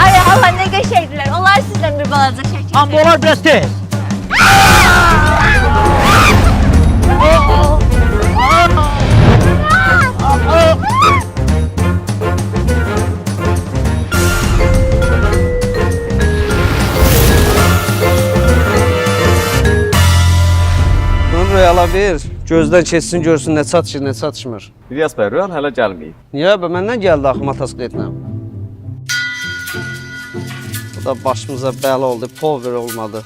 Ay Allah ne geçirdiler. Onlar sizden bir balaca çekin. Amma onlar biraz tez. Royala ver, gözdən keçsin, görsün nə çatışır, nə çatışmır. İlyas bəy, Royal hələ gəlməyib. Niyə? Məndən gəldi axı motosikletlə. Bu da başımıza bəla oldu, power olmadı.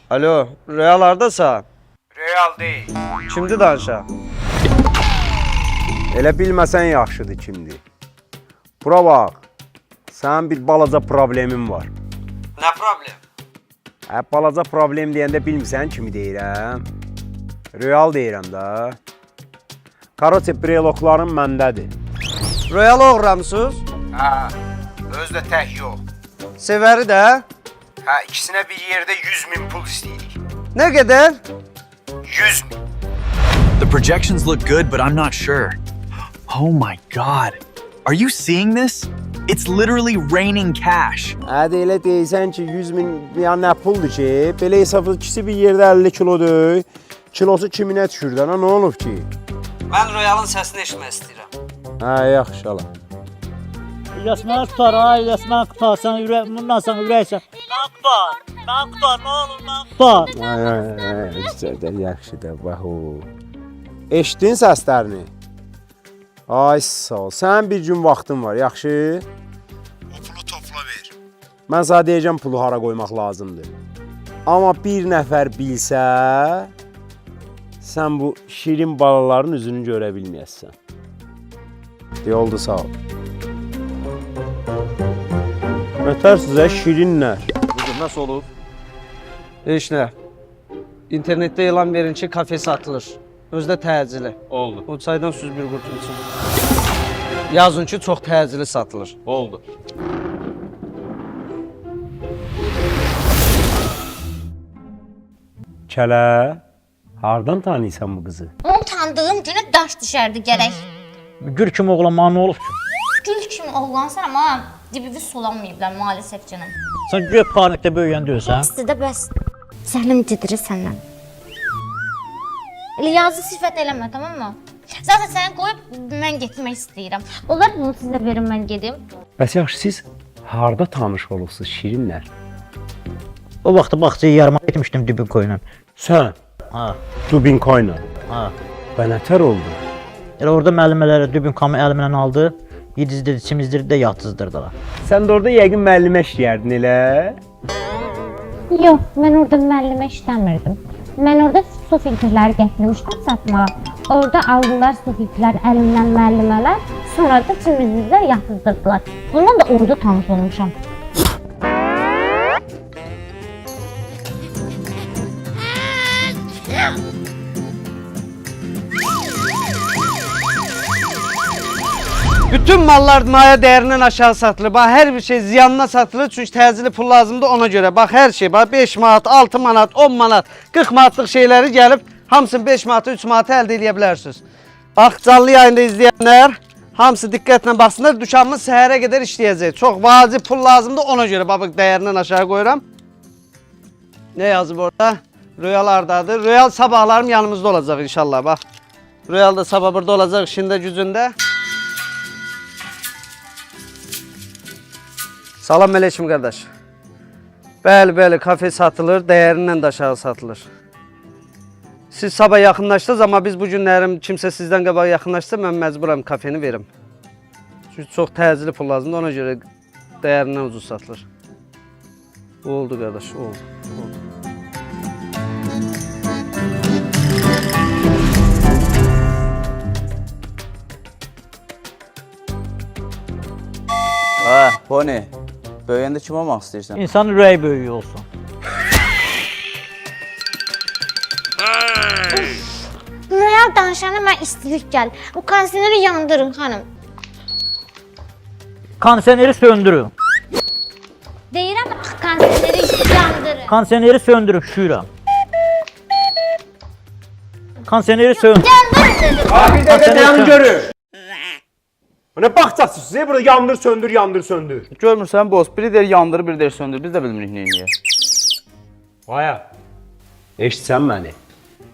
Alo, Royal hardasa? Real deyil. Kimdir danışa? Elə bilməsən yaxşıdır kimdir. Bura bax, sənin bir balaca problemin var. Nə problem? Balaca problem deyəndə bilmirsən kimi deyirəm? Real deyirəm də. Karote brelokların məndədir. Royal oğramsız? Hə, öz də tək yox. Sevəri də? Hə, ikisinə bir yerdə 100.000 pul istəyirik. Nə qədər? 100.000. The projections look good, but I'm not sure. Oh my god. Are you seeing this? It's literally raining cash. Hə, elə deyirsən ki, 100.000 yəni nə puldur ki? Belə hesabı ikisi bir yerdə 50 kilodur. Kilosu kiminə düşür də, nə olub ki? Mən Royalın səsini eşitmək istəyirəm. Hə, yaxşı ala. İlyas mənə tutar, ha, İlyas mənə tutar, sən ürək, bundan sən ürəksən. Mənə tutar, nə olur, mənə tutar. Ay, yaxşıdır, bax o. Eşitdin səslərini? Ay, sağ ol. Sənin bir gün vaxtın var, yaxşı? O pulu topla ver. Mən sana deyəcəm pulu hara qoymaq lazımdır. Amma bir nəfər bilsə, sən bu şirin balaların üzünü görə bilməyəsən. Oldu, sağ ol. Nətər sizə şirinlər? Bugün nasıl olub? Heç nə. İnternetdə elan verin ki, kafe satılır. Özdə təcili. Oldu. O çaydan süz bir qurtulsun. Yazın ki, çox təcili satılır. Oldu. Kələ, hardan tanıyırsan bu qızı? Onu tanıdığım günə daş düşərdi gərək. Gül kimi oğlan mənə nə olub ki? Gül kimi oğlansan amma dibivi sulamayıblar maalesef canım. Sən göy panikdə böyüyən deyilsən. Sizdə bəs Səlim Cidri səndən. Elə yazı sifət eləmə, tamam mı? Zaten səni qoyub mən getmək istəyirəm. Olar bunu sizə verin, mən gedim. Bəs yaxşı, siz harda tanış olursunuz şirinlər? O vaxtı bağçaya yarıma etmişdim Dubinkoyla. Sən? Ha, Dubinkoyla. ha. Və nətər oldu? Elə orada müəllimələrə Dubinkamı əlimlə aldı, yedizdirdi, çimizdirdi də yatızdırdılar. Sən də orada yəqin müəllimə işləyərdin elə? Yox, mən orada müəllimə işləmirdim. Mən orada su filtrləri gətirmişdim satmağa. Orada aldılar su filtrləri əlimdən müəllimələr, sonra da çimizdirdə yatızdırdılar. Bundan da orada tanış olmuşam. Bütün mallar maya değerinden aşağı satılır. Bax, hər bir şey ziyanına satılır. Çünki təcili pul lazımdır ona görə. Bax, hər şey. Bax, 5 manat, 6 manat, 10 manat, 40 manatlıq şeyləri gəlib hamısını 5 manata, 3 manata əldə edə bilərsiniz. Bax, canlı yayında izləyənlər hamısı diqqətlə baxsınlar. Dükanımız səhərə qədər işləyəcək. Çox vacib pul lazımdır ona görə. Bax, dəyərindən aşağı qoyuram. Ne yazıb orada? Royal hardadır? Royal sabahlarım yanımızda olacaq inşallah. Bax, Royal da sabah burada olacaq işində gücündə. Salam aleyküm qardaş. Bəli, kafe satılır, dəyərindən də aşağı satılır. Siz sabah yaxınlaşdınız, amma biz bu günlərim kimsə sizdən qabaq yaxınlaşsa, mən məcburam kafeni verim. Çünki çox təcili pul lazımdır, ona görə dəyərindən ucuz satılır. Oldu qardaş, oldu. Hə, Pony. Böyüyəndə kim olmaq istəyirsən? İnsanın ürəyi böyüyü olsun. Royal danışana mən istilik gəl. Bu kondisioneri yandırın xanım. Kondisioneri söndürün. Deyirəm bax, kondisioneri yandırın. Kondisioneri söndürüb şuyuram. Kondisioneri söndürün. Yandırın dedim. Bir dəqiqə dayanın görür. Ne bağçası size burada yandır söndür yandır söndür. Görmürsən boss, biri deyir yandır, biri deyir söndür. Biz də bilmirik nə edir. Aya. Eşitsən məni.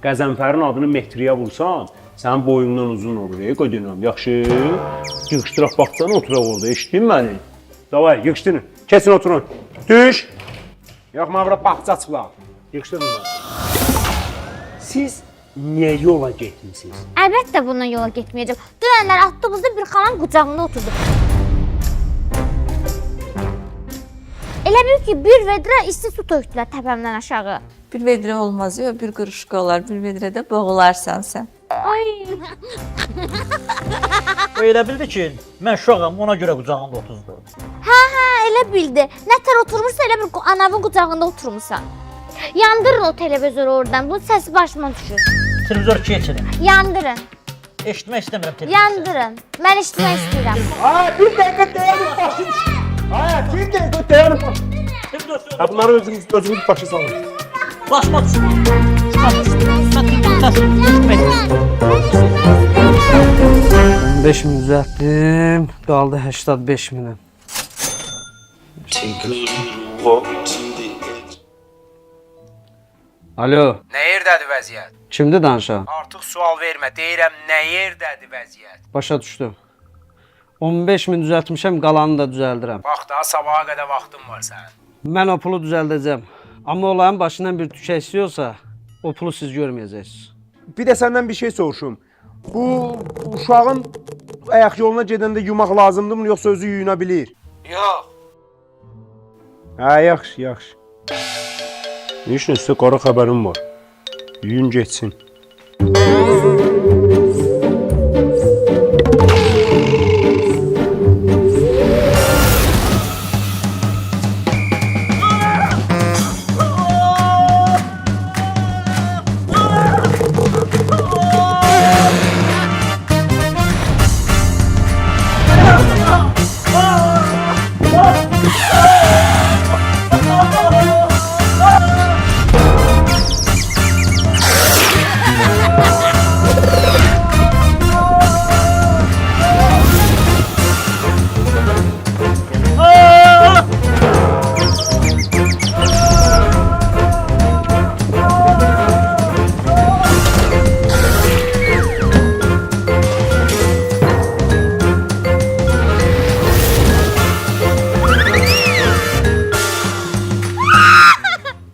Qəzənfərin adını metriyə vursan, sənin boyundan uzun olur. Qoydunam, yaxşı. Yığışdıraq baxsan oturaq orada. Eşitdin məni? Davay, yığışdırın. Kesin oturun. Düş. Yox, mən bura bağçaçı var. Yığışdırın. Siz niyə yola getmisiniz? Əlbəttə bununla yola getməyəcəm. Dünənlər avtobusda bir xalam qucağımda oturdu. Elə bil ki, bir vedrə isti su tökdülər təpəmdən aşağı. Bir vedrə olmaz ya, bir qırışqa olar, bir vedrədə boğularsan sən. Ay. O elə bildi ki, mən uşağam, ona görə qucağında otuzdu. Hə, elə bildi. Nətər oturmursa elə bir anamın qucağında oturmursan. Yandırın o televizoru oradan. Bu səsi başıma düşür. Televizor keçirin. Yandırın. Eşitmək istəmirəm televizor. Yandırın. Mən eşitmək istəyirəm. Ay, bir dəqiqə dayanın başım. Ay, bir dəqiqə dayanın başım. Ha, bunları özünüz başa salın. Başıma düşür. Mən eşitmək istəyirəm. 15 min düzəltdim. Qaldı 85 minim. Alo, Nə yerdədir vəziyyət? kimdir danışan? Artıq sual vermə, deyirəm nə yerdədir vəziyyət? Başa düşdüm. 15 min düzəltmişəm, qalanını da düzəldirəm. Bax daha sabaha qədər vaxtın var sənin. Mən o pulu düzəldəcəm. Amma olayın başından bir tükə istiyorsa, o pulu siz görməyəcəksiniz. Bir də səndən bir şey soruşum. Bu uşağın ayaq yoluna gedəndə yumaq lazımdırmı, yoxsa özü yuyuna bilir? Yox. Hə, yaxşı, yaxşı. Ne üçün sizə qara xəbərim var. Yuyun getsin.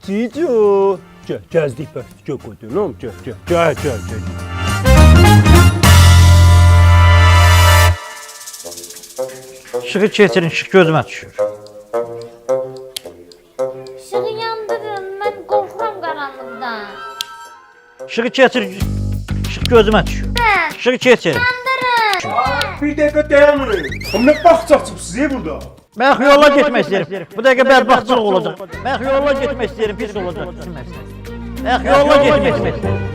Cicu. Gəzdik bəs, göz qoydum, gəl. Işığı keçirin, işıq gözümə düşür. İşığı yandırın. Mən qorxuram qaranlıqdan. Işığı keçirin, işıq gözümə düşür. Işığı keçirin. Bir dəqiqə dayanın. Nə baxacaqsınız siz burada? Mən yola getmək istəyirəm. Bu dəqiqə bədbəxtçılıq olacaq. Mən yola getmək istəyirəm, pis olacaq. Mən yola getmək istəyirəm.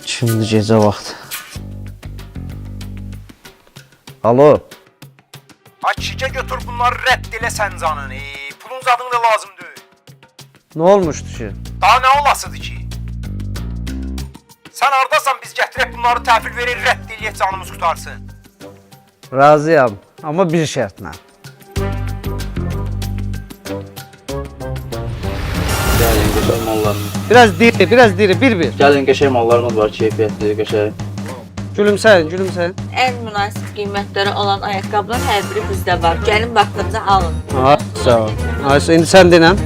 Şimdi gecə vaxtı. Alo. Ay kişicə götür bunları rədd elə sən canını. Pulun zadın da lazımdır. Nə olmuşdu ki? Daha nə olasıdır ki? Sən hardasan biz gətirək bunları təhvil verir, rədd eləyək canımız qutarsın. Razıyam, amma bir şərtlə. Gəlin, qəşəng mallarımız. Biraz diri, bir. Gəlin, qəşəng mallarımız var, keyfiyyətli, qəşəng. Gülümsəyin. Ən münasib qiymətlərə olan ayaqqabılar hər biri bizdə var. Gəlin vaxtınızı alın. Ha, sağ ol. Ayşə, indi sən denən.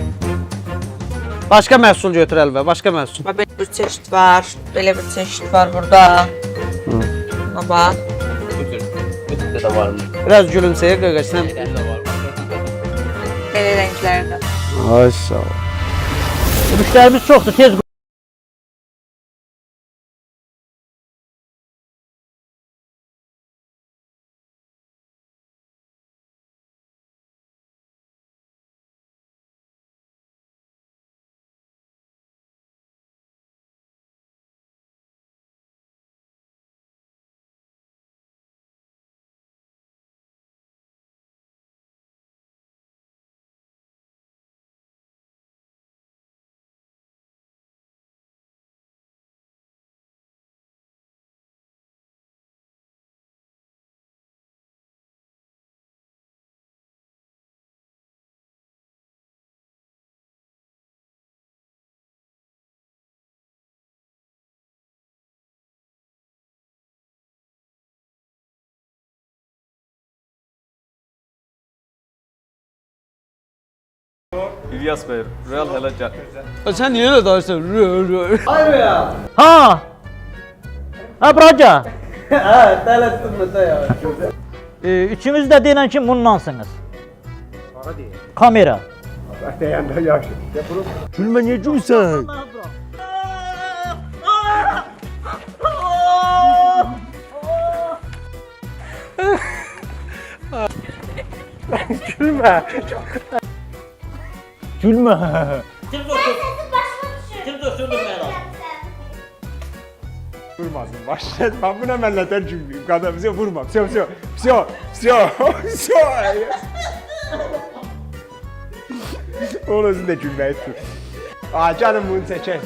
Başqa məhsul götür əlbə, başqa məhsul. Belə bir çeşid var, belə bir çeşid var burada. Buna bax. Bütdə də varmış. Biraz gülümsəyə qaqaş, sən. Belə rənglərdə. Ay, sağ ol. Müştərimiz çoxdur, tez İlyas Bey, Real hele gel. Sen niye öyle danıştın? Ha. Ha Braca. Ha, tələsdirmə ya. Üçünüz də deyən ki bundansınız. Kamera. Deyəndə yaxşı. Gülmə niyə gülsən? Gülmə. Gülmə. Səsin başına düşür. Kim düşürdü məni? Vurmasın başladı. Ben buna melleten cümleyim. Kadın bize vurma. Все. Oğlum da cümleyi tut. Aa canım bunu seçer.